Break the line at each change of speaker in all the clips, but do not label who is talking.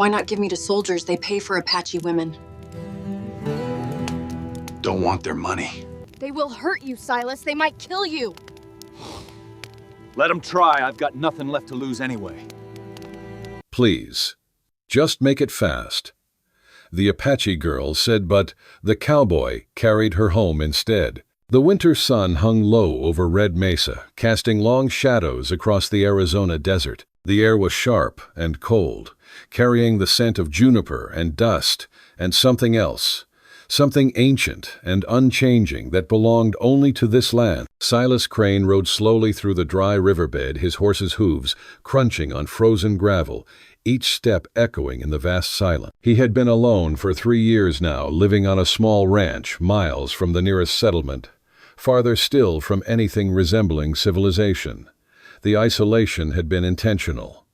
Why not give me to soldiers? They pay for Apache women.
Don't want their money.
They will hurt you, Silas. They might kill you.
Let them try. I've got nothing left to lose anyway.
Please, just make it fast. The Apache girl said, but the cowboy carried her home instead. The winter sun hung low over Red Mesa, casting long shadows across the Arizona desert. The air was sharp and cold, carrying the scent of juniper and dust and something else, something ancient and unchanging that belonged only to this land. Silas Crane rode slowly through the dry riverbed, his horse's hooves crunching on frozen gravel, each step echoing in the vast silence. He had been alone for 3 years now, living on a small ranch miles from the nearest settlement, farther still from anything resembling civilization. The isolation had been intentional.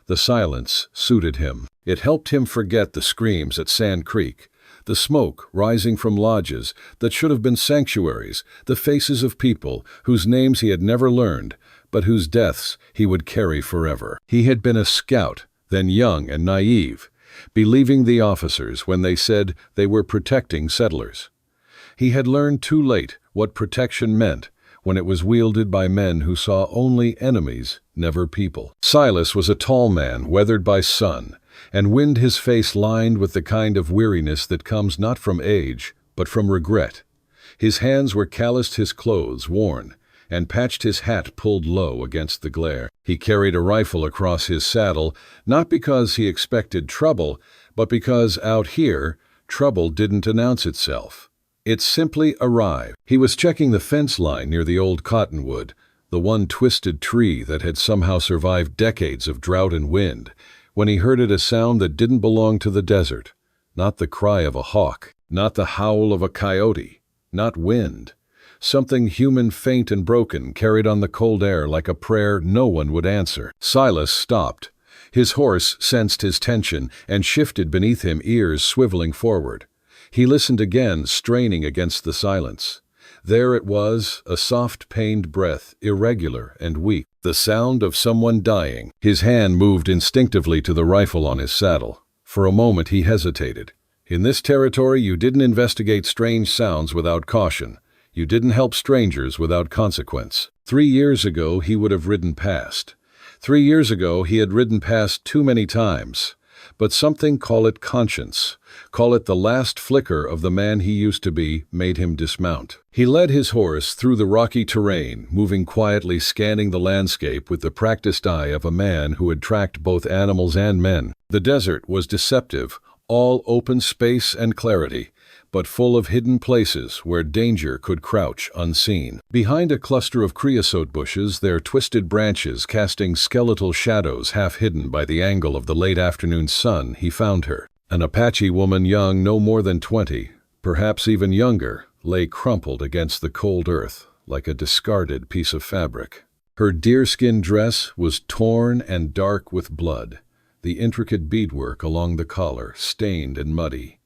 The silence suited him. It helped him forget the screams at Sand Creek, the smoke rising from lodges that should have been sanctuaries, the faces of people whose names he had never learned, but whose deaths he would carry forever. He had been a scout, then young and naive, believing the officers when they said they were protecting settlers. He had learned too late what protection meant when it was wielded by men who saw only enemies, never people. Silas was a tall man, weathered by sun and wind, his face lined with the kind of weariness that comes not from age, but from regret. His hands were calloused, his clothes worn, and patched, his hat pulled low against the glare. He carried a rifle across his saddle, not because he expected trouble, but because out here, trouble didn't announce itself. It simply arrived. He was checking the fence line near the old cottonwood, the one twisted tree that had somehow survived decades of drought and wind, when he heard a sound that didn't belong to the desert. Not the cry of a hawk, not the howl of a coyote, not wind. Something human, faint and broken, carried on the cold air like a prayer no one would answer. Silas stopped. His horse sensed his tension and shifted beneath him, ears swiveling forward. He listened again, straining against the silence. There it was, a soft, pained breath, irregular and weak, the sound of someone dying. His hand moved instinctively to the rifle on his saddle. For a moment he hesitated. In this territory you didn't investigate strange sounds without caution. You didn't help strangers without consequence. 3 years ago he would have ridden past. 3 years ago he had ridden past too many times. But something, call it conscience, call it the last flicker of the man he used to be, made him dismount. He led his horse through the rocky terrain, moving quietly, scanning the landscape with the practiced eye of a man who had tracked both animals and men. The desert was deceptive, all open space and clarity, but full of hidden places where danger could crouch unseen. Behind a cluster of creosote bushes, their twisted branches casting skeletal shadows half hidden by the angle of the late afternoon sun, he found her. An Apache woman, young, no more than 20, perhaps even younger, lay crumpled against the cold earth like a discarded piece of fabric. Her deerskin dress was torn and dark with blood, the intricate beadwork along the collar stained and muddy.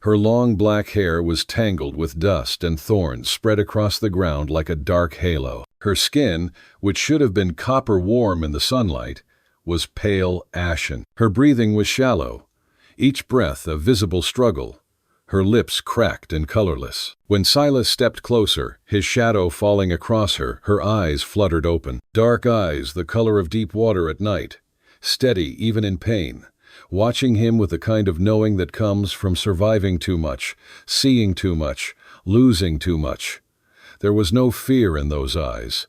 Her long black hair was tangled with dust and thorns spread across the ground like a dark halo. Her skin, which should have been copper warm in the sunlight, was pale ashen. Her breathing was shallow, each breath a visible struggle, her lips cracked and colorless. When Silas stepped closer, his shadow falling across her, her eyes fluttered open. Dark eyes, the color of deep water at night, steady even in pain, watching him with the kind of knowing that comes from surviving too much, seeing too much, losing too much. There was no fear in those eyes,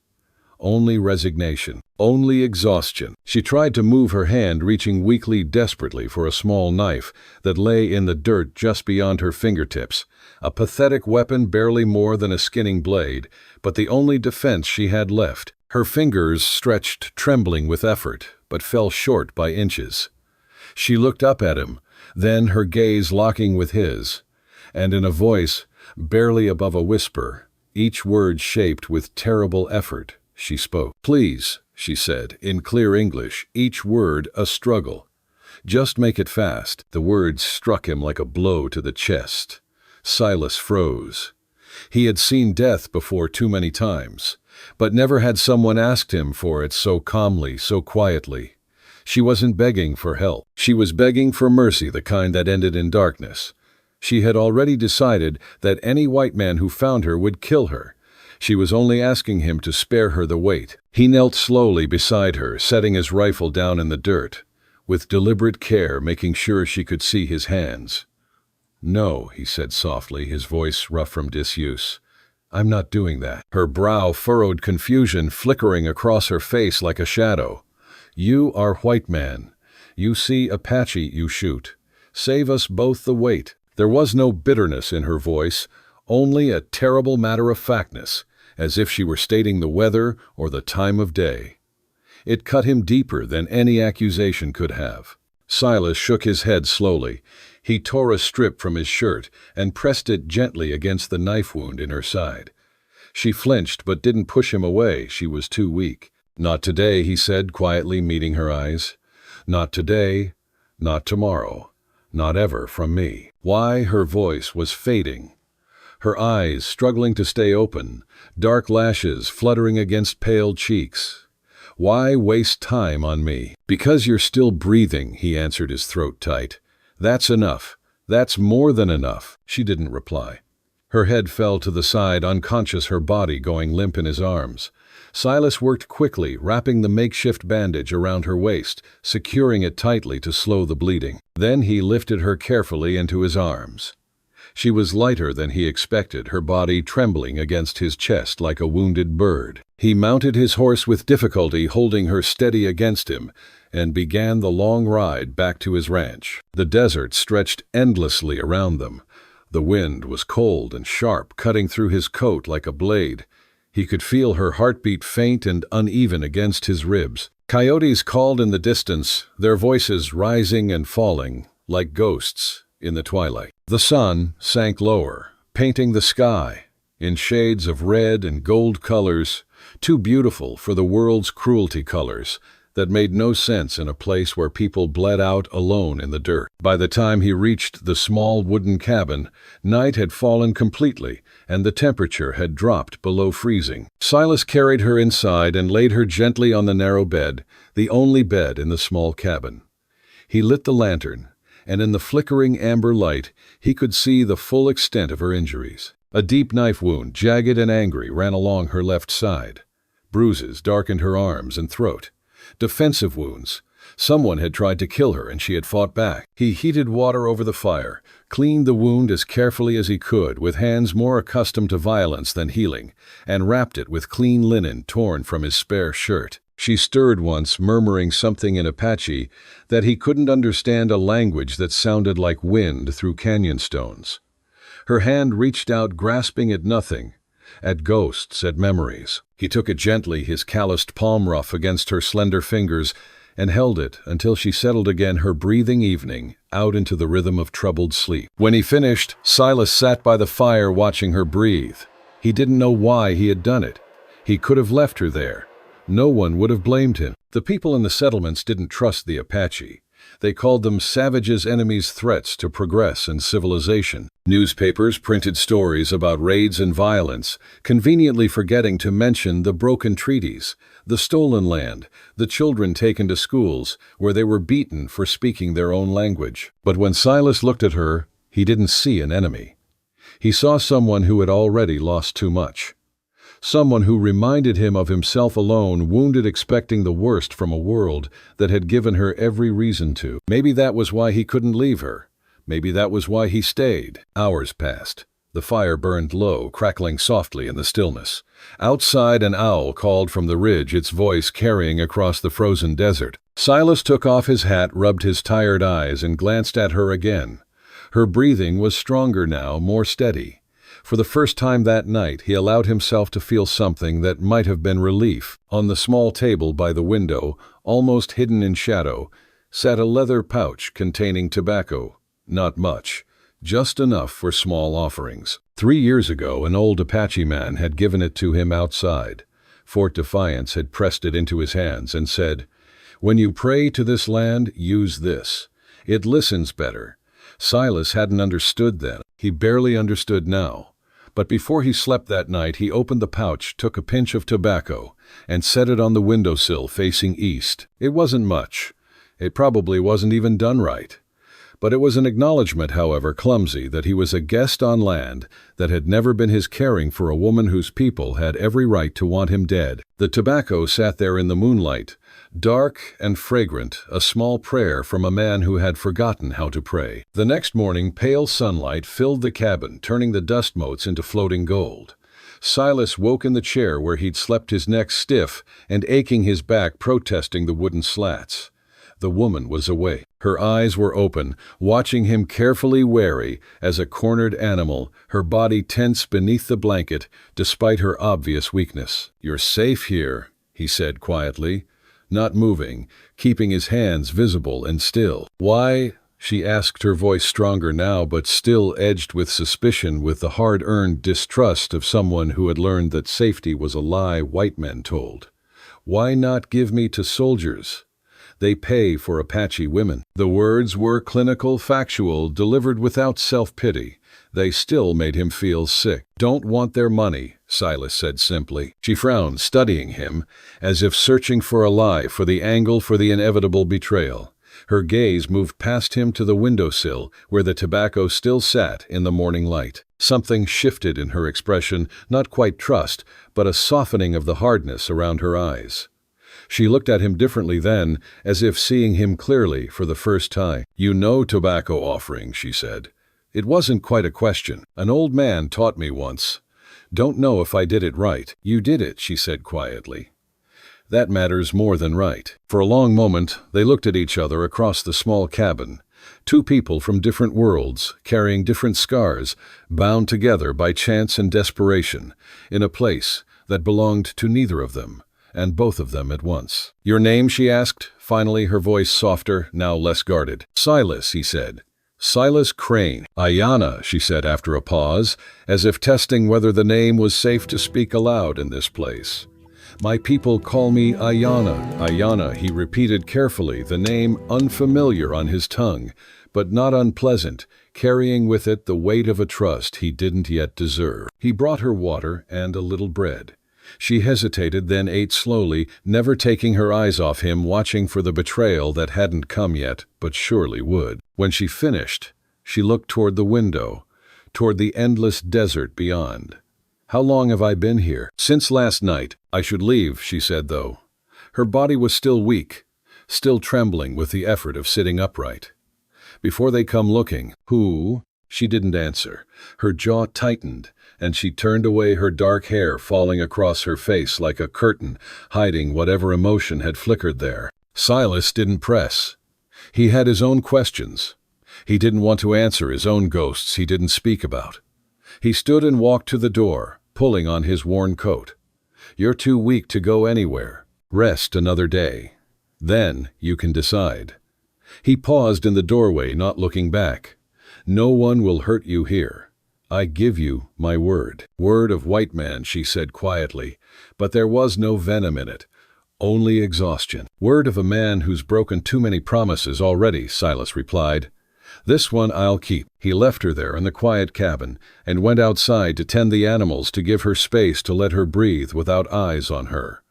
only resignation, only exhaustion. She tried to move her hand, reaching weakly, desperately for a small knife that lay in the dirt just beyond her fingertips, a pathetic weapon barely more than a skinning blade, but the only defense she had left. Her fingers stretched, trembling with effort, but fell short by inches. She looked up at him, then her gaze locking with his, and in a voice barely above a whisper, each word shaped with terrible effort, she spoke. "Please," she said, in clear English, each word a struggle. "Just make it fast." The words struck him like a blow to the chest. Silas froze. He had seen death before too many times, but never had someone asked him for it so calmly, so quietly. She wasn't begging for help. She was begging for mercy, the kind that ended in darkness. She had already decided that any white man who found her would kill her. She was only asking him to spare her the wait. He knelt slowly beside her, setting his rifle down in the dirt, with deliberate care, making sure she could see his hands. "No," he said softly, his voice rough from disuse. "I'm not doing that." Her brow furrowed, confusion flickering across her face like a shadow. "You are white man. You see Apache, you shoot. Save us both the wait." There was no bitterness in her voice, only a terrible matter-of-factness, as if she were stating the weather or the time of day. It cut him deeper than any accusation could have. Silas shook his head slowly. He tore a strip from his shirt and pressed it gently against the knife wound in her side. She flinched but didn't push him away. She was too weak. "Not today," he said, quietly meeting her eyes. "Not today, not tomorrow, not ever from me." Why, her voice was fading. Her eyes struggling to stay open, dark lashes fluttering against pale cheeks. "Why waste time on me?" "Because you're still breathing," he answered, his throat tight. "That's enough. That's more than enough." She didn't reply. Her head fell to the side, unconscious, her body going limp in his arms. Silas worked quickly, wrapping the makeshift bandage around her waist, securing it tightly to slow the bleeding. Then he lifted her carefully into his arms. She was lighter than he expected, her body trembling against his chest like a wounded bird. He mounted his horse with difficulty, holding her steady against him, and began the long ride back to his ranch. The desert stretched endlessly around them. The wind was cold and sharp, cutting through his coat like a blade. He could feel her heartbeat faint and uneven against his ribs. Coyotes called in the distance, their voices rising and falling, like ghosts in the twilight. The sun sank lower, painting the sky in shades of red and gold colors, too beautiful for the world's cruelty colors, that made no sense in a place where people bled out alone in the dirt. By the time he reached the small wooden cabin, night had fallen completely, and the temperature had dropped below freezing. Silas carried her inside and laid her gently on the narrow bed, the only bed in the small cabin. He lit the lantern, and in the flickering amber light, he could see the full extent of her injuries. A deep knife wound, jagged and angry, ran along her left side. Bruises darkened her arms and throat. Defensive wounds. Someone had tried to kill her and she had fought back. He heated water over the fire, cleaned the wound as carefully as he could, with hands more accustomed to violence than healing, and wrapped it with clean linen torn from his spare shirt. She stirred once, murmuring something in Apache that he couldn't understand, a language that sounded like wind through canyon stones. Her hand reached out, grasping at nothing, at ghosts, at memories. He took it gently, his calloused palm rough against her slender fingers, and held it until she settled again, her breathing evening, out into the rhythm of troubled sleep. When he finished, Silas sat by the fire watching her breathe. He didn't know why he had done it. He could have left her there. No one would have blamed him. The people in the settlements didn't trust the Apache. They called them savages, enemies, threats to progress and civilization. Newspapers printed stories about raids and violence, conveniently forgetting to mention the broken treaties, the stolen land, the children taken to schools where they were beaten for speaking their own language. But when Silas looked at her, he didn't see an enemy. He saw someone who had already lost too much. Someone who reminded him of himself alone, wounded, expecting the worst from a world that had given her every reason to. Maybe that was why he couldn't leave her. Maybe that was why he stayed. Hours passed. The fire burned low, crackling softly in the stillness. Outside, an owl called from the ridge, its voice carrying across the frozen desert. Silas took off his hat, rubbed his tired eyes, and glanced at her again. Her breathing was stronger now, more steady. For the first time that night, he allowed himself to feel something that might have been relief. On the small table by the window, almost hidden in shadow, sat a leather pouch containing tobacco. Not much, just enough for small offerings. 3 years ago, an old Apache man had given it to him outside. Fort Defiance had pressed it into his hands and said, "When you pray to this land, use this. It listens better." Silas hadn't understood then. He barely understood now. But before he slept that night, he opened the pouch, took a pinch of tobacco, and set it on the windowsill facing east. It wasn't much, It probably wasn't even done right. But it was an acknowledgment, however clumsy, that he was a guest on land that had never been his, caring for a woman whose people had every right to want him dead. The tobacco sat there in the moonlight, dark and fragrant, a small prayer from a man who had forgotten how to pray. The next morning, pale sunlight filled the cabin, turning the dust motes into floating gold. Silas woke in the chair where he'd slept, his neck stiff and aching, his back protesting the wooden slats. The woman was awake. Her eyes were open, watching him carefully, wary as a cornered animal, her body tense beneath the blanket, despite her obvious weakness. "You're safe here," he said quietly, not moving, keeping his hands visible and still. "Why?" she asked, her voice stronger now, but still edged with suspicion, with the hard-earned distrust of someone who had learned that safety was a lie white men told. "Why not give me to soldiers? They pay for Apache women." The words were clinical, factual, delivered without self-pity. They still made him feel sick. "Don't want their money," Silas said simply. She frowned, studying him, as if searching for a lie, for the angle, for the inevitable betrayal. Her gaze moved past him to the windowsill, where the tobacco still sat in the morning light. Something shifted in her expression, not quite trust, but a softening of the hardness around her eyes. She looked at him differently then, as if seeing him clearly for the first time. "You know tobacco offering," she said. "It wasn't quite a question. An old man taught me once. Don't know if I did it right." "You did it," she said quietly. "That matters more than right." For a long moment, they looked at each other across the small cabin. Two people from different worlds, carrying different scars, bound together by chance and desperation, in a place that belonged to neither of them, and both of them at once. "Your name?" she asked, finally, her voice softer, now less guarded. "Silas," he said. "Silas Crane." "Ayanna," she said after a pause, as if testing whether the name was safe to speak aloud in this place. "My people call me Ayanna." "Ayanna," he repeated carefully, the name unfamiliar on his tongue, but not unpleasant, carrying with it the weight of a trust he didn't yet deserve. He brought her water and a little bread. She hesitated, then ate slowly, never taking her eyes off him, watching for the betrayal that hadn't come yet, but surely would. When she finished, she looked toward the window, toward the endless desert beyond. "How long have I been here?" "Since last night. I should leave," she said, though. Her body was still weak, still trembling with the effort of sitting upright. "Before they come looking." "Who?" She didn't answer. Her jaw tightened, and she turned away, her dark hair falling across her face like a curtain, hiding whatever emotion had flickered there. Silas didn't press. He had his own questions. He didn't want to answer his own ghosts he didn't speak about. He stood and walked to the door, pulling on his worn coat. "You're too weak to go anywhere. Rest another day. Then you can decide." He paused in the doorway, not looking back. "No one will hurt you here. I give you my word." "Word of white man," she said quietly, but there was no venom in it, only exhaustion. "Word of a man who's broken too many promises already," Silas replied. "This one I'll keep." He left her there in the quiet cabin and went outside to tend the animals, to give her space, to let her breathe without eyes on her.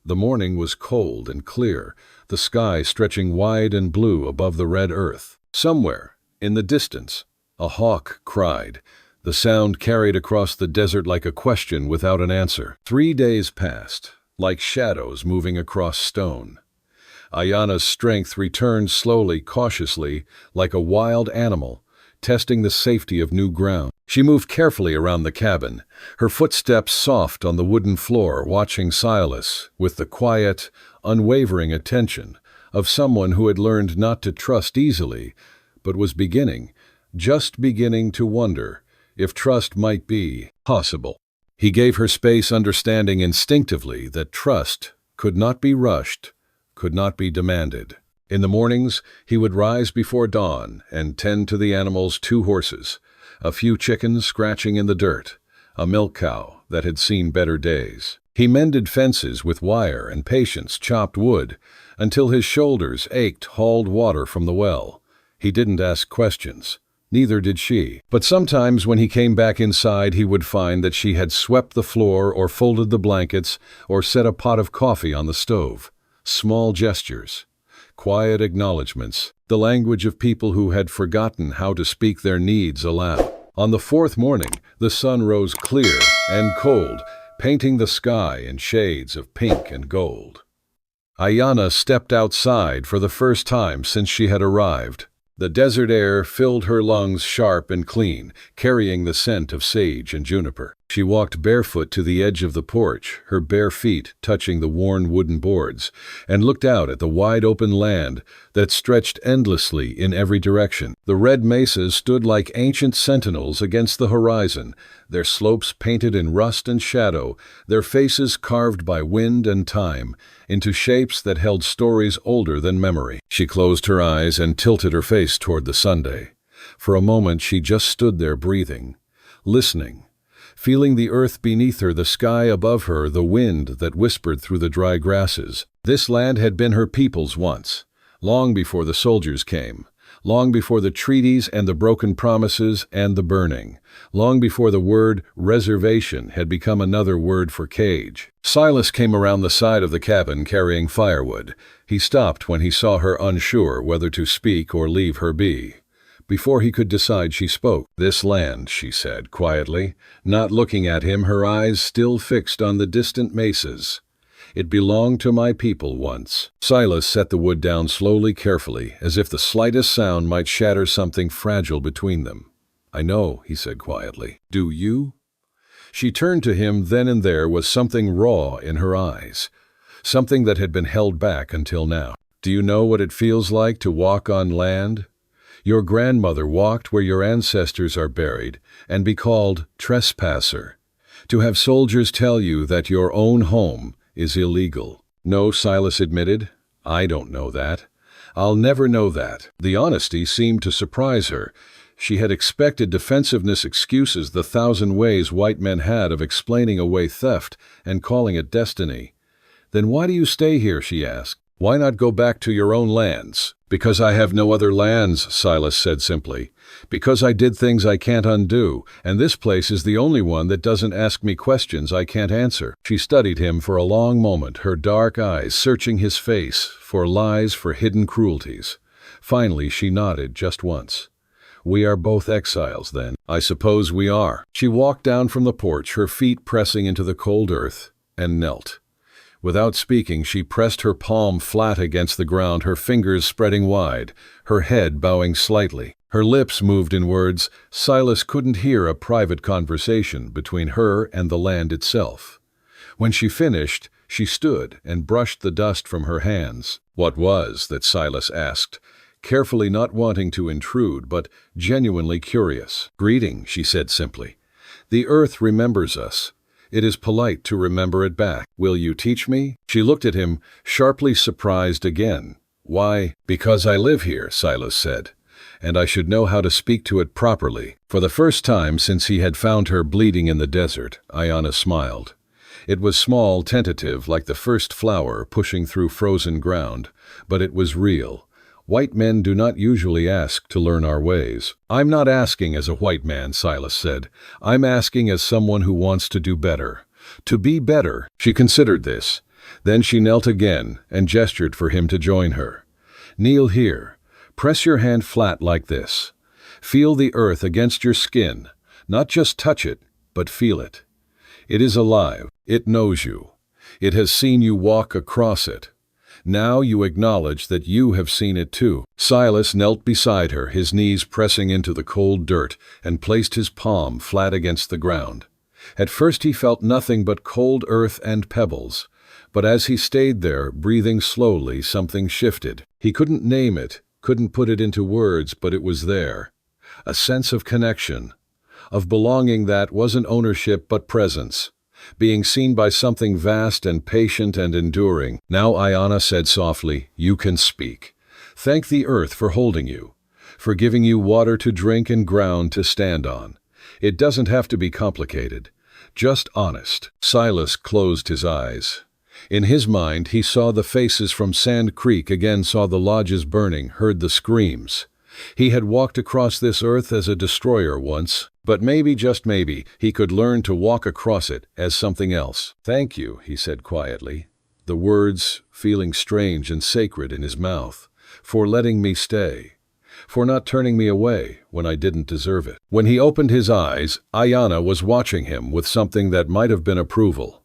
The morning was cold and clear, the sky stretching wide and blue above the red earth. Somewhere, in the distance, a hawk cried. The sound carried across the desert like a question without an answer. 3 days passed, like shadows moving across stone. Ayanna's strength returned slowly, cautiously, like a wild animal, testing the safety of new ground. She moved carefully around the cabin, her footsteps soft on the wooden floor, watching Silas with the quiet, unwavering attention of someone who had learned not to trust easily, but was just beginning to wonder if trust might be possible. He gave her space, understanding instinctively that trust could not be rushed, could not be demanded. In the mornings, he would rise before dawn and tend to the animals, 2 horses, a few chickens scratching in the dirt, a milk cow that had seen better days. He mended fences with wire and patience, chopped wood, until his shoulders ached, hauled water from the well. He didn't ask questions. Neither did she. But sometimes when he came back inside, he would find that she had swept the floor or folded the blankets or set a pot of coffee on the stove. Small gestures, quiet acknowledgments, the language of people who had forgotten how to speak their needs aloud. On the fourth morning, the sun rose clear and cold, painting the sky in shades of pink and gold. Ayanna stepped outside for the first time since she had arrived. The desert air filled her lungs sharp and clean, carrying the scent of sage and juniper. She walked barefoot to the edge of the porch, her bare feet touching the worn wooden boards, and looked out at the wide-open land that stretched endlessly in every direction. The red mesas stood like ancient sentinels against the horizon, their slopes painted in rust and shadow, their faces carved by wind and time into shapes that held stories older than memory. She closed her eyes and tilted her face toward the Sunday. For a moment she just stood there breathing, listening, feeling the earth beneath her, the sky above her, the wind that whispered through the dry grasses. This land had been her people's once, long before the soldiers came, long before the treaties and the broken promises and the burning, long before the word reservation had become another word for cage. Silas came around the side of the cabin carrying firewood. He stopped when he saw her, unsure whether to speak or leave her be. Before he could decide, she spoke. "This land," she said quietly, not looking at him, her eyes still fixed on the distant mesas. "It belonged to my people once." Silas set the wood down slowly, carefully, as if the slightest sound might shatter something fragile between them. "I know," he said quietly. "Do you?" She turned to him then and there with something raw in her eyes, something that had been held back until now. "Do you know what it feels like to walk on land? Your grandmother walked where your ancestors are buried and be called trespasser. To have soldiers tell you that your own home is illegal." "No," Silas admitted. "I don't know that. I'll never know that." The honesty seemed to surprise her. She had expected defensiveness, excuses, the thousand ways white men had of explaining away theft and calling it destiny. "Then why do you stay here?" she asked. "Why not go back to your own lands?" "Because I have no other lands," Silas said simply. "Because I did things I can't undo, and this place is the only one that doesn't ask me questions I can't answer." She studied him for a long moment, her dark eyes searching his face for lies, for hidden cruelties. Finally, she nodded just once. "We are both exiles, then." "I suppose we are." She walked down from the porch, her feet pressing into the cold earth, and knelt. Without speaking, she pressed her palm flat against the ground, her fingers spreading wide, her head bowing slightly. Her lips moved in words Silas couldn't hear, a private conversation between her and the land itself. When she finished, she stood and brushed the dust from her hands. "What was that?" Silas asked, carefully, not wanting to intrude, but genuinely curious. "Greeting," she said simply. "The earth remembers us. It is polite to remember it back. Will you teach me?" She looked at him, sharply surprised again. "Why?" "Because I live here," Silas said, "and I should know how to speak to it properly." For the first time since he had found her bleeding in the desert, Ayanna smiled. It was small, tentative, like the first flower pushing through frozen ground, but it was real. "White men do not usually ask to learn our ways." "I'm not asking as a white man," Silas said. "I'm asking as someone who wants to do better. To be better." She considered this. Then she knelt again and gestured for him to join her. "Kneel here. Press your hand flat like this. Feel the earth against your skin. Not just touch it, but feel it. It is alive. It knows you. It has seen you walk across it. Now you acknowledge that you have seen it too." Silas knelt beside her, his knees pressing into the cold dirt, and placed his palm flat against the ground. At first he felt nothing but cold earth and pebbles, but as he stayed there, breathing slowly, something shifted. He couldn't name it, couldn't put it into words, but it was there. A sense of connection, of belonging that wasn't ownership but presence. Being seen by something vast and patient and enduring. "Now," Ayanna said softly, "you can speak. Thank the earth for holding you, for giving you water to drink and ground to stand on. It doesn't have to be complicated, just honest." Silas closed his eyes. In his mind, he saw the faces from Sand Creek again, saw the lodges burning, heard the screams. He had walked across this earth as a destroyer once, but maybe, just maybe, he could learn to walk across it as something else. "Thank you," he said quietly. the words feeling strange and sacred in his mouth, for letting me stay, for not turning me away when I didn't deserve it. When he opened his eyes, Ayanna was watching him with something that might have been approval.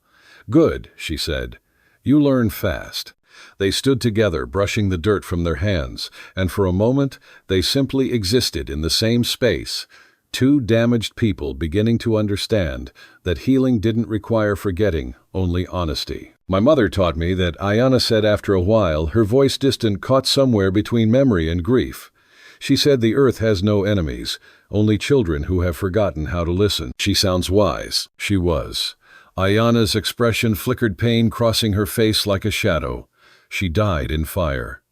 "Good," she said. "You learn fast." They stood together, brushing the dirt from their hands, and for a moment they simply existed in the same space, two damaged people beginning to understand that healing didn't require forgetting, only honesty. "My mother taught me that," Ayanna said after a while, her voice distant, caught somewhere between memory and grief. "She said the earth has no enemies, only children who have forgotten how to listen." She sounds wise. She was. Ayanna's expression flickered, pain crossing her face like a shadow. She died in fire.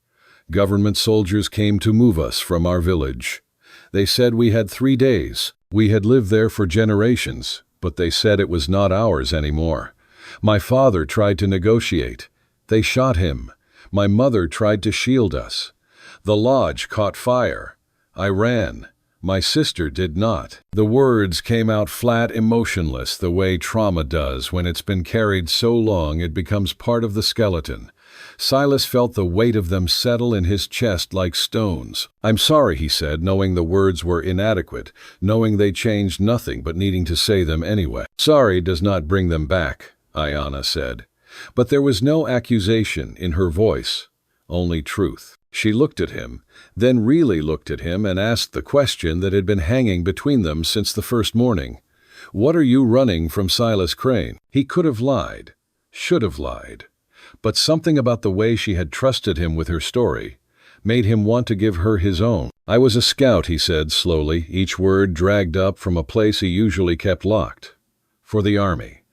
Government soldiers came to move us from our village. They said we had 3 days. We had lived there for generations, but they said it was not ours anymore. My father tried to negotiate. They shot him. My mother tried to shield us. The lodge caught fire. I ran. My sister did not. The words came out flat, emotionless, the way trauma does when it's been carried so long it becomes part of the skeleton. Silas felt the weight of them settle in his chest like stones. "I'm sorry," he said, knowing the words were inadequate, knowing they changed nothing but needing to say them anyway. "Sorry does not bring them back," Ayanna said. But there was no accusation in her voice, only truth. She looked at him, then really looked at him and asked the question that had been hanging between them since the first morning. "What are you running from, Silas Crane?" He could have lied, should have lied. But something about the way she had trusted him with her story made him want to give her his own. "I was a scout," he said slowly, each word dragged up from a place he usually kept locked. "For the army.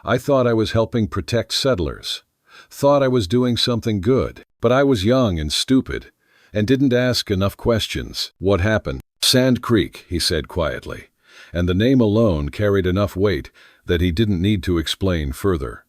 I thought I was helping protect settlers. Thought I was doing something good. But I was young and stupid, and didn't ask enough questions." "What happened?" "Sand Creek," he said quietly, and the name alone carried enough weight that he didn't need to explain further.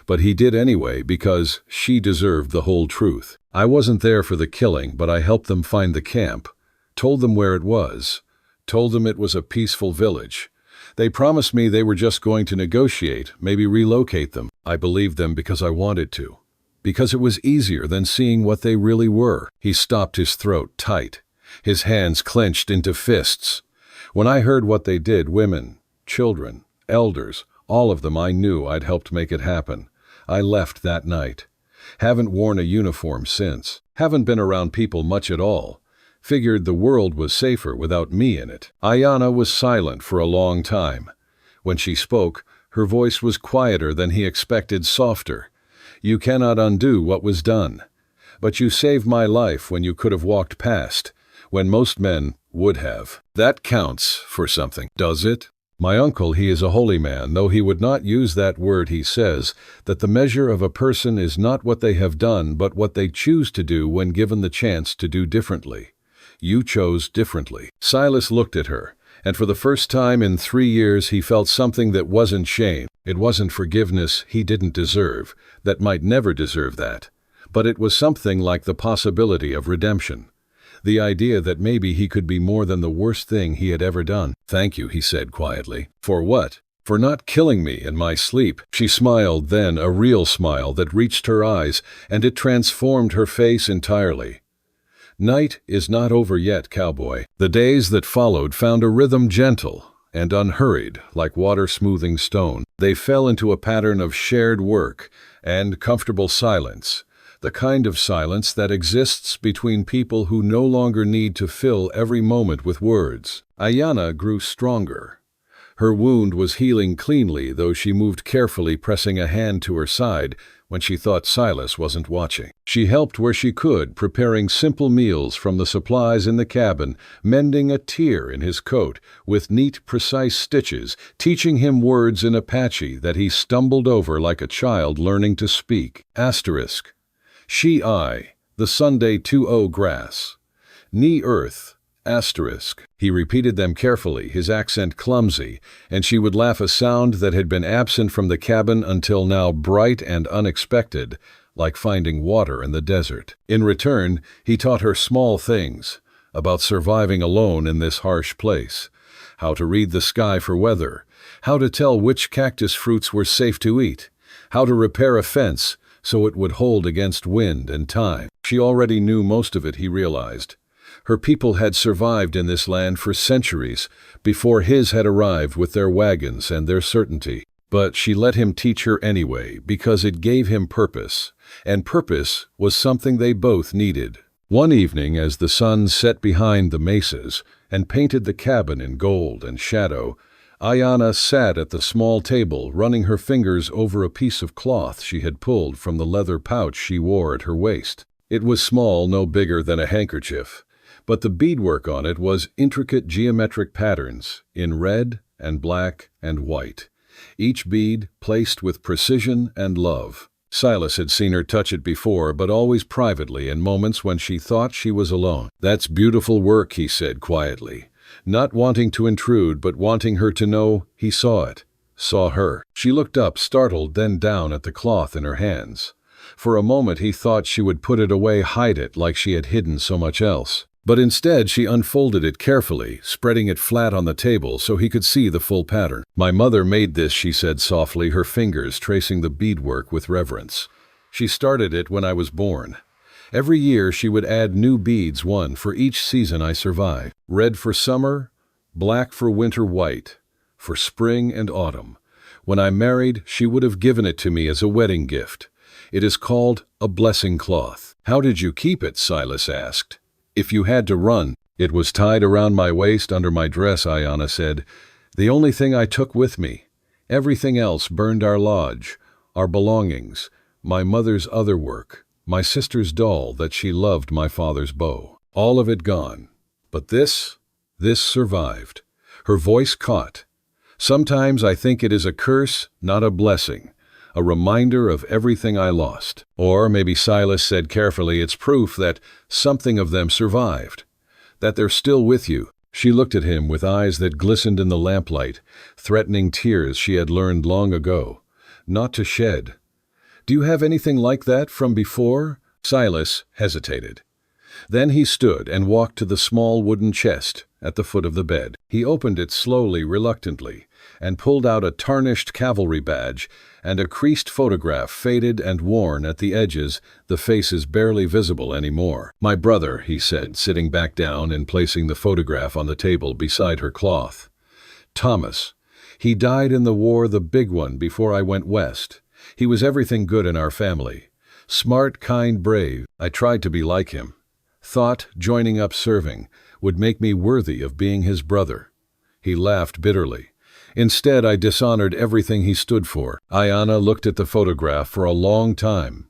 But he did anyway because she deserved the whole truth. "I wasn't there for the killing, but I helped them find the camp, told them where it was, told them it was a peaceful village. They promised me they were just going to negotiate, maybe relocate them. I believed them because I wanted to. Because it was easier than seeing what they really were." He stopped, his throat tight, his hands clenched into fists. "When I heard what they did, women, children, elders, all of them, I knew I'd helped make it happen. I left that night. Haven't worn a uniform since. Haven't been around people much at all. Figured the world was safer without me in it." Ayanna was silent for a long time. When she spoke, her voice was quieter than he expected, softer. "You cannot undo what was done. But you saved my life when you could have walked past, when most men would have. That counts for something, does it? My uncle, he is a holy man, though he would not use that word. He says that the measure of a person is not what they have done, but what they choose to do when given the chance to do differently. You chose differently." Silas looked at her, and for the first time in 3 years he felt something that wasn't shame. It wasn't forgiveness he didn't deserve, that might never deserve that. But it was something like the possibility of redemption. The idea that maybe he could be more than the worst thing he had ever done. "Thank you," he said quietly. "For what?" "For not killing me in my sleep." She smiled then, a real smile that reached her eyes, and it transformed her face entirely. "Night is not over yet, Cowboy." The days that followed found a rhythm gentle and unhurried, like water smoothing stone. They fell into a pattern of shared work and comfortable silence, the kind of silence that exists between people who no longer need to fill every moment with words. Ayanna grew stronger. Her wound was healing cleanly, though she moved carefully, pressing a hand to her side when she thought Silas wasn't watching. She helped where she could, preparing simple meals from the supplies in the cabin, mending a tear in his coat with neat, precise stitches, teaching him words in Apache that he stumbled over like a child learning to speak. Asterisk. She-I, the Sunday 2-0 grass. Knee earth. Asterisk. He repeated them carefully, his accent clumsy, and she would laugh, a sound that had been absent from the cabin until now, bright and unexpected, like finding water in the desert. In return, he taught her small things about surviving alone in this harsh place, how to read the sky for weather, how to tell which cactus fruits were safe to eat, how to repair a fence so it would hold against wind and time. She already knew most of it, he realized. Her people had survived in this land for centuries before his had arrived with their wagons and their certainty. But she let him teach her anyway because it gave him purpose, and purpose was something they both needed. One evening, as the sun set behind the mesas and painted the cabin in gold and shadow, Ayanna sat at the small table, running her fingers over a piece of cloth she had pulled from the leather pouch she wore at her waist. It was small, no bigger than a handkerchief, but the beadwork on it was intricate geometric patterns in red and black and white, each bead placed with precision and love. Silas had seen her touch it before, but always privately in moments when she thought she was alone. "That's beautiful work," he said quietly, not wanting to intrude but wanting her to know he saw it, saw her. She looked up, startled, then down at the cloth in her hands. For a moment he thought she would put it away, hide it like she had hidden so much else. But instead she unfolded it carefully, spreading it flat on the table so he could see the full pattern. "My mother made this," she said softly, her fingers tracing the beadwork with reverence. "She started it when I was born. Every year she would add new beads, one for each season I survived. Red for summer, black for winter, white for spring and autumn. When I married, she would have given it to me as a wedding gift. It is called a blessing cloth." "How did you keep it?" Silas asked. "If you had to run." "It was tied around my waist under my dress," Ayanna said. "The only thing I took with me. Everything else burned: our lodge, our belongings, my mother's other work, my sister's doll that she loved, my father's bow. All of it gone. But this survived." Her voice caught. "Sometimes I think it is a curse, not a blessing. A reminder of everything I lost." Or maybe, Silas said carefully, it's proof that something of them survived, that they're still with you. She looked at him with eyes that glistened in the lamplight, threatening tears she had learned long ago not to shed. "Do you have anything like that from before?" Silas hesitated. Then he stood and walked to the small wooden chest at the foot of the bed. He opened it slowly, reluctantly, and pulled out a tarnished cavalry badge and a creased photograph, faded and worn at the edges, the faces barely visible anymore. "My brother," he said, sitting back down and placing the photograph on the table beside her cloth. "Thomas. He died in the war, the big one, before I went west. He was everything good in our family. Smart, kind, brave. I tried to be like him. Thought joining up serving would make me worthy of being his brother." He laughed bitterly. "Instead, I dishonored everything he stood for." Ayanna looked at the photograph for a long time.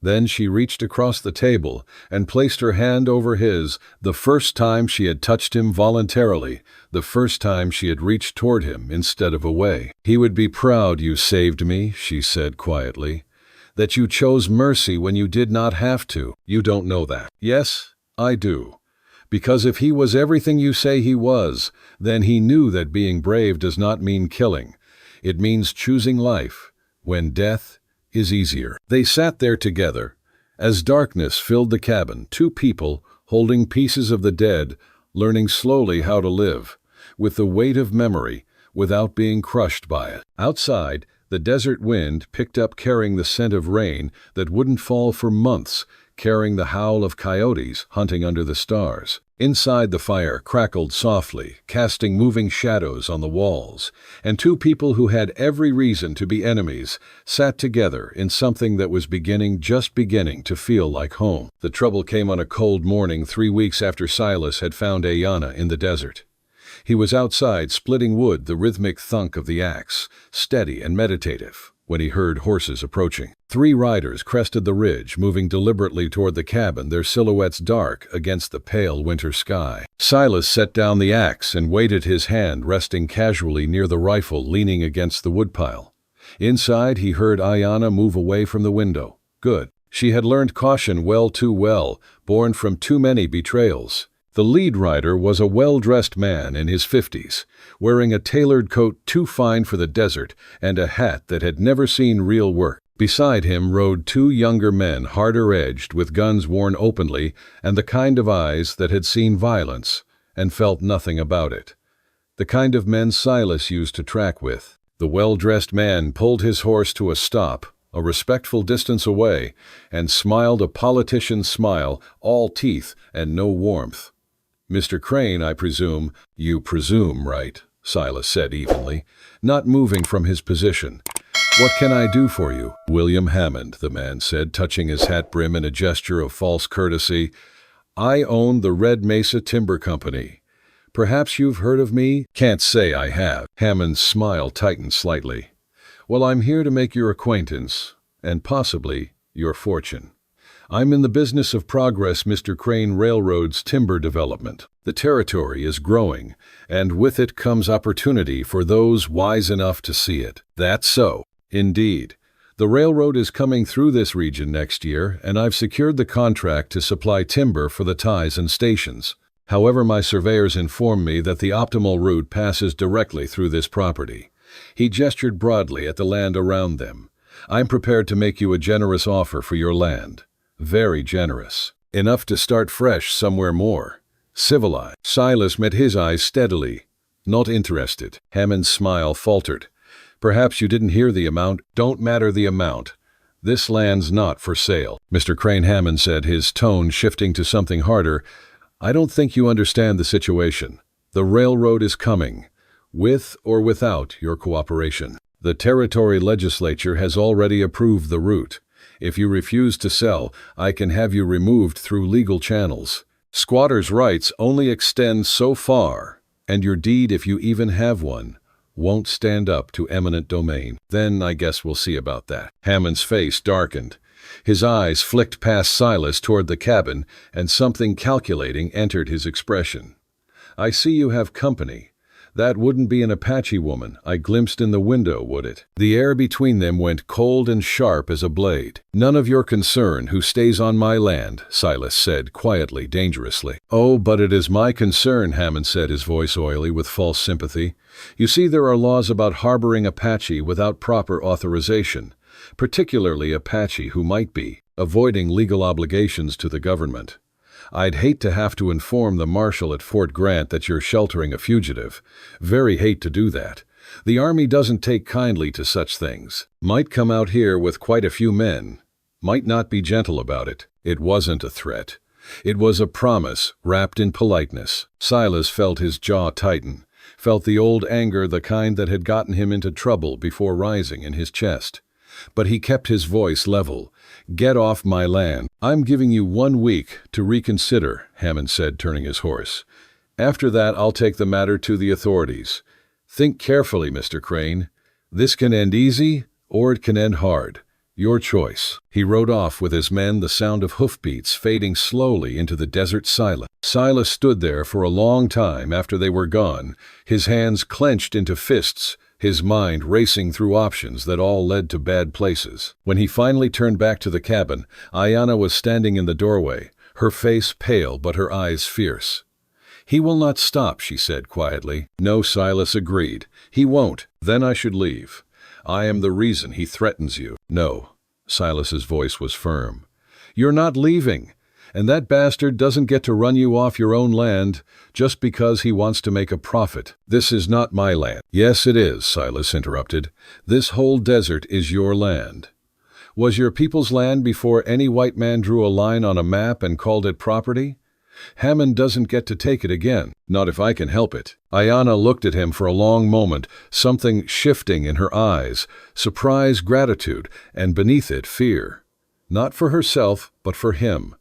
Then she reached across the table and placed her hand over his, the first time she had touched him voluntarily, the first time she had reached toward him instead of away. "He would be proud you saved me," she said quietly, "that you chose mercy when you did not have to. You don't know that." "Yes, I do. Because if he was everything you say he was, then he knew that being brave does not mean killing. It means choosing life, when death is easier." They sat there together. As darkness filled the cabin, two people holding pieces of the dead, learning slowly how to live, with the weight of memory, without being crushed by it. Outside, the desert wind picked up, carrying the scent of rain that wouldn't fall for months, carrying the howl of coyotes hunting under the stars. Inside, the fire crackled softly, casting moving shadows on the walls, and two people who had every reason to be enemies sat together in something that was just beginning to feel like home. The trouble came on a cold morning 3 weeks after Silas had found Ayanna in the desert. He was outside splitting wood, the rhythmic thunk of the axe, steady and meditative, when he heard horses approaching. 3 riders crested the ridge, moving deliberately toward the cabin, their silhouettes dark against the pale winter sky. Silas set down the axe and waited, his hand resting casually near the rifle leaning against the woodpile. Inside, he heard Ayanna move away from the window. Good. She had learned caution well, too well, born from too many betrayals. The lead rider was a well-dressed man in his 50s, wearing a tailored coat too fine for the desert and a hat that had never seen real work. Beside him rode 2 younger men, harder-edged, with guns worn openly and the kind of eyes that had seen violence and felt nothing about it. The kind of men Silas used to track with. The well-dressed man pulled his horse to a stop, a respectful distance away, and smiled a politician's smile, all teeth and no warmth. "Mr. Crane, I presume—" "You presume, right?" Silas said evenly, not moving from his position. "What can I do for you?" "William Hammond," the man said, touching his hat brim in a gesture of false courtesy. "I own the Red Mesa Timber Company. Perhaps you've heard of me?" "Can't say I have." Hammond's smile tightened slightly. "Well, I'm here to make your acquaintance, and possibly your fortune. I'm in the business of Progress Mr. Crane Railroad's timber development. The territory is growing, and with it comes opportunity for those wise enough to see it." "That's so." "Indeed. The railroad is coming through this region next year, and I've secured the contract to supply timber for the ties and stations. However, my surveyors inform me that the optimal route passes directly through this property." He gestured broadly at the land around them. "I'm prepared to make you a generous offer for your land. Very generous. Enough to start fresh somewhere more civilized." Silas met his eyes steadily. "Not interested." Hammond's smile faltered. "Perhaps you didn't hear the amount." "Don't matter the amount. This land's not for sale." Mr. Crane, Hammond said, his tone shifting to something harder. "I don't think you understand the situation. The railroad is coming, with or without your cooperation. The territory legislature has already approved the route. If you refuse to sell, I can have you removed through legal channels. Squatters' rights only extend so far, and your deed, if you even have one, won't stand up to eminent domain. Then I guess we'll see about that." Hammond's face darkened. His eyes flicked past Silas toward the cabin, and something calculating entered his expression. "I see you have company. That wouldn't be an Apache woman I glimpsed in the window, would it?" The air between them went cold and sharp as a blade. "None of your concern who stays on my land," Silas said quietly, dangerously. "Oh, but it is my concern," Hammond said, his voice oily with false sympathy. "You see, there are laws about harboring Apache without proper authorization, particularly Apache who might be avoiding legal obligations to the government. I'd hate to have to inform the marshal at Fort Grant that you're sheltering a fugitive. Very hate to do that. The Army doesn't take kindly to such things. Might come out here with quite a few men. Might not be gentle about it." It wasn't a threat. It was a promise wrapped in politeness. Silas felt his jaw tighten, felt the old anger, the kind that had gotten him into trouble before, rising in his chest. But he kept his voice level. "Get off my land." "I'm giving you 1 week to reconsider," Hammond said, turning his horse. "After that, I'll take the matter to the authorities. Think carefully, Mr. Crane. This can end easy, or it can end hard. Your choice." He rode off with his men, the sound of hoofbeats fading slowly into the desert silence. Silas stood there for a long time after they were gone, his hands clenched into fists, his mind racing through options that all led to bad places. When he finally turned back to the cabin, Ayanna was standing in the doorway, her face pale but her eyes fierce. "He will not stop," she said quietly. "No," Silas agreed. "He won't. Then I should leave. I am the reason he threatens you." "No." Silas's voice was firm. "You're not leaving. And that bastard doesn't get to run you off your own land just because he wants to make a profit. This is not my land." "Yes, it is," Silas interrupted. "This whole desert is your land. Was your people's land before any white man drew a line on a map and called it property? Hammond doesn't get to take it again. Not if I can help it." Ayanna looked at him for a long moment, something shifting in her eyes, surprise, gratitude, and beneath it, fear. Not for herself, but for him.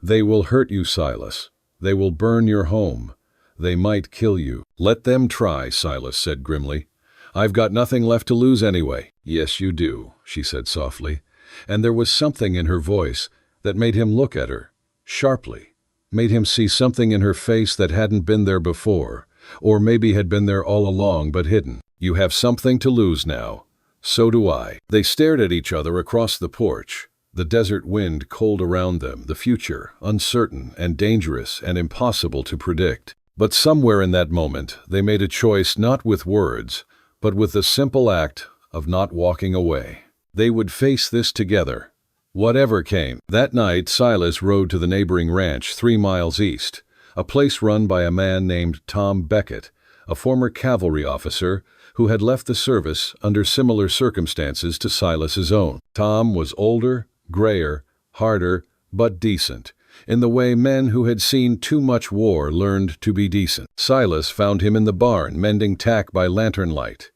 "They will hurt you, Silas. They will burn your home. They might kill you." "Let them try," Silas said grimly. "I've got nothing left to lose anyway." "Yes, you do," she said softly, and there was something in her voice that made him look at her, sharply, made him see something in her face that hadn't been there before, or maybe had been there all along but hidden. "You have something to lose now. So do I." They stared at each other across the porch. The desert wind cold around them, the future, uncertain and dangerous and impossible to predict. But somewhere in that moment, they made a choice not with words, but with the simple act of not walking away. They would face this together, whatever came. That night, Silas rode to the neighboring ranch 3 miles east, a place run by a man named Tom Beckett, a former cavalry officer who had left the service under similar circumstances to Silas's own. Tom was older, grayer, harder, but decent, in the way men who had seen too much war learned to be decent. Silas found him in the barn, mending tack by lantern light.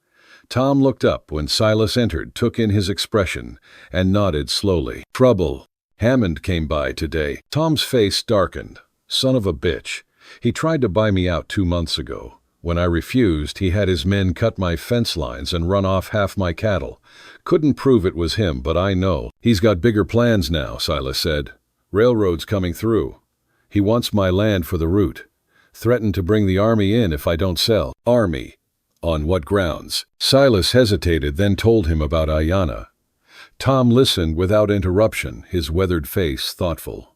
Tom looked up when Silas entered, took in his expression, and nodded slowly. "Trouble. Hammond came by today." Tom's face darkened. "Son of a bitch. He tried to buy me out 2 months ago. When I refused, he had his men cut my fence lines and run off half my cattle. Couldn't prove it was him, but I know. He's got bigger plans now," Silas said. "Railroad's coming through. He wants my land for the route. Threatened to bring the army in if I don't sell." "Army? On what grounds?" Silas hesitated, then told him about Ayanna. Tom listened without interruption, his weathered face thoughtful.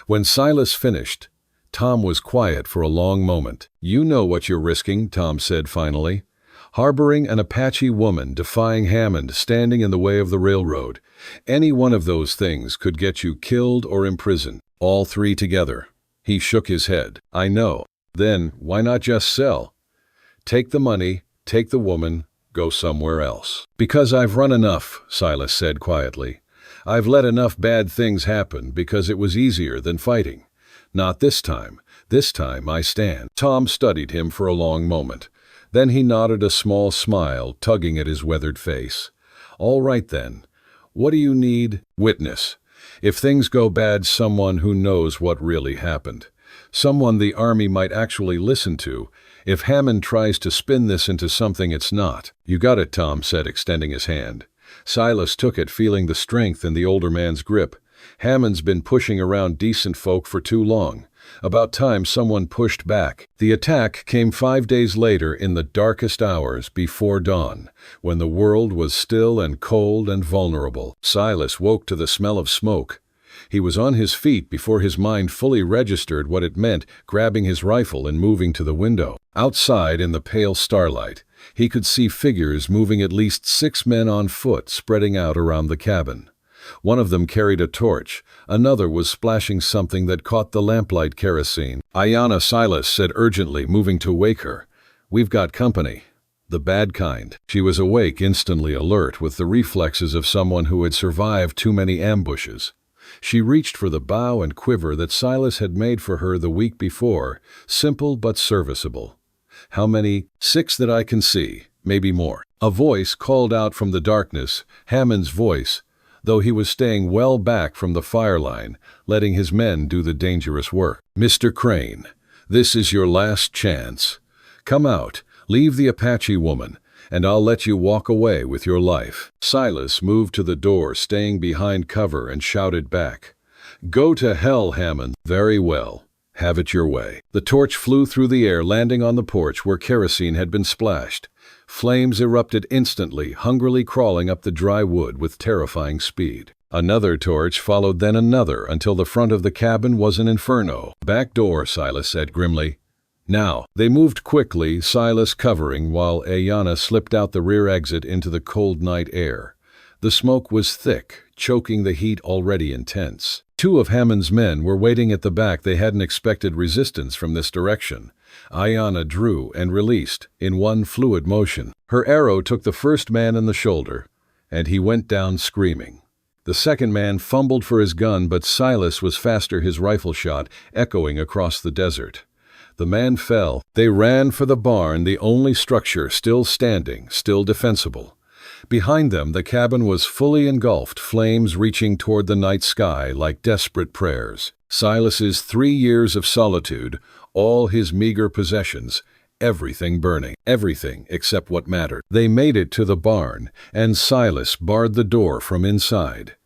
When Silas finished, Tom was quiet for a long moment. "You know what you're risking," Tom said finally. "Harboring an Apache woman, defying Hammond, standing in the way of the railroad. Any one of those things could get you killed or imprisoned. All three together." He shook his head. "I know. Then why not just sell? Take the money, take the woman, go somewhere else." "Because I've run enough," Silas said quietly. "I've let enough bad things happen because it was easier than fighting. Not this time. This time I stand." Tom studied him for a long moment. Then he nodded, a small smile tugging at his weathered face. "All right then. What do you need?" "Witness. If things go bad, someone who knows what really happened. Someone the army might actually listen to, if Hammond tries to spin this into something it's not." "You got it," Tom said, extending his hand. Silas took it, feeling the strength in the older man's grip. "Hammond's been pushing around decent folk for too long. About time someone pushed back." The attack came 5 days later, in the darkest hours before dawn, when the world was still and cold and vulnerable. Silas woke to the smell of smoke. He was on his feet before his mind fully registered what it meant, grabbing his rifle and moving to the window. Outside, in the pale starlight, he could see figures moving, at least 6 men on foot, spreading out around the cabin. One of them carried a torch. Another was splashing something that caught the lamplight kerosene. "Ayanna," Silas said urgently, moving to wake her. "We've got company. The bad kind." She was awake, instantly alert, with the reflexes of someone who had survived too many ambushes. She reached for the bow and quiver that Silas had made for her the week before, simple but serviceable. "How many?" "6 that I can see, maybe more." A voice called out from the darkness, Hammond's voice, though he was staying well back from the fire line, letting his men do the dangerous work. "Mr. Crane, this is your last chance. Come out, leave the Apache woman, and I'll let you walk away with your life." Silas moved to the door, staying behind cover, and shouted back, "Go to hell, Hammond." "Very well. Have it your way." The torch flew through the air, landing on the porch where kerosene had been splashed. Flames erupted instantly, hungrily crawling up the dry wood with terrifying speed. Another torch followed, then another, until the front of the cabin was an inferno. "Back door," Silas said grimly. "Now." They moved quickly, Silas covering, while Ayanna slipped out the rear exit into the cold night air. The smoke was thick, choking the heat already intense. 2 of Hammond's men were waiting at the back. They hadn't expected resistance from this direction. Ayanna drew and released in one fluid motion. Her arrow took the first man in the shoulder, and he went down screaming. The second man fumbled for his gun, but Silas was faster, his rifle shot echoing across the desert. The man fell. They ran for the barn, the only structure still standing, still defensible. Behind them, the cabin was fully engulfed, flames reaching toward the night sky like desperate prayers. Silas's 3 years of solitude, all his meager possessions, everything burning, everything except what mattered. They made it to the barn, and Silas barred the door from inside.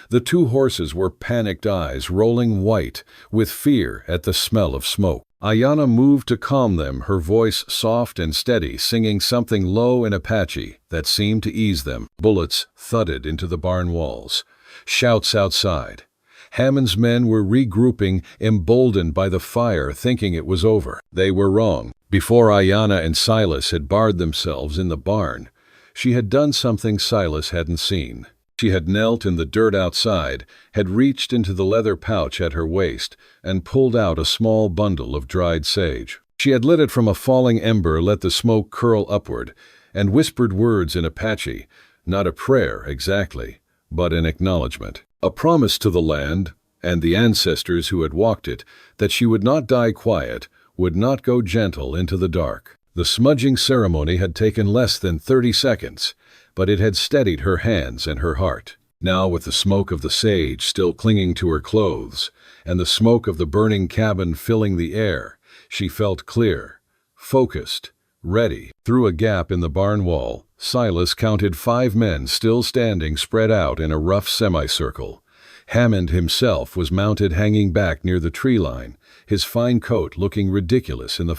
The 2 horses were panicked eyes, rolling white with fear at the smell of smoke. Ayanna moved to calm them, her voice soft and steady, singing something low in Apache that seemed to ease them. Bullets thudded into the barn walls. Shouts outside. Hammond's men were regrouping, emboldened by the fire, thinking it was over. They were wrong. Before Ayanna and Silas had barred themselves in the barn, she had done something Silas hadn't seen. She had knelt in the dirt outside, had reached into the leather pouch at her waist, and pulled out a small bundle of dried sage. She had lit it from a falling ember, let the smoke curl upward, and whispered words in Apache, not a prayer exactly, but an acknowledgement. A promise to the land, and the ancestors who had walked it, that she would not die quiet, would not go gentle into the dark. The smudging ceremony had taken less than 30 seconds, but it had steadied her hands and her heart. Now, with the smoke of the sage still clinging to her clothes, and the smoke of the burning cabin filling the air, she felt clear, focused, ready. Through a gap in the barn wall, Silas counted 5 men still standing spread out in a rough semicircle. Hammond himself was mounted hanging back near the tree line, his fine coat looking ridiculous in the